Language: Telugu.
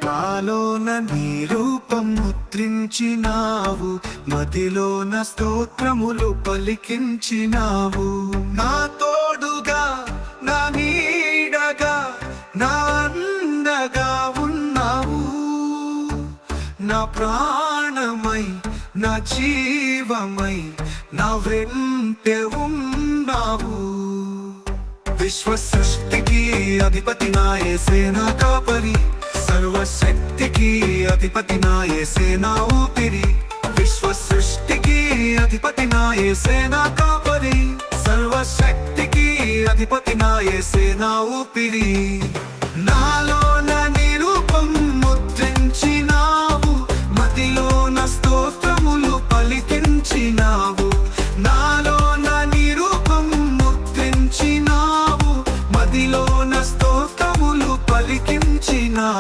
నాలోన నీ రూపం ముద్రించినావు, మదిలోన స్తోత్రములు పలికించినావు. నా తోడుగా, నా నీడగా, నా అండగా ఉన్నావు. నా ప్రాణమై, నా జీవమై, నా వెంటే ఉన్నావు. విశ్వ సృష్టికి అధిపతి నా యేసే నా కాపరి, సర్వశక్తికి అధిపతి నా యేసే నా ఊపిరి. విశ్వ సృష్టికి అధిపతి నా యేసే నా కాపరి, సర్వశక్తికి అధిపతి నా యేసే నా ఊపిరి.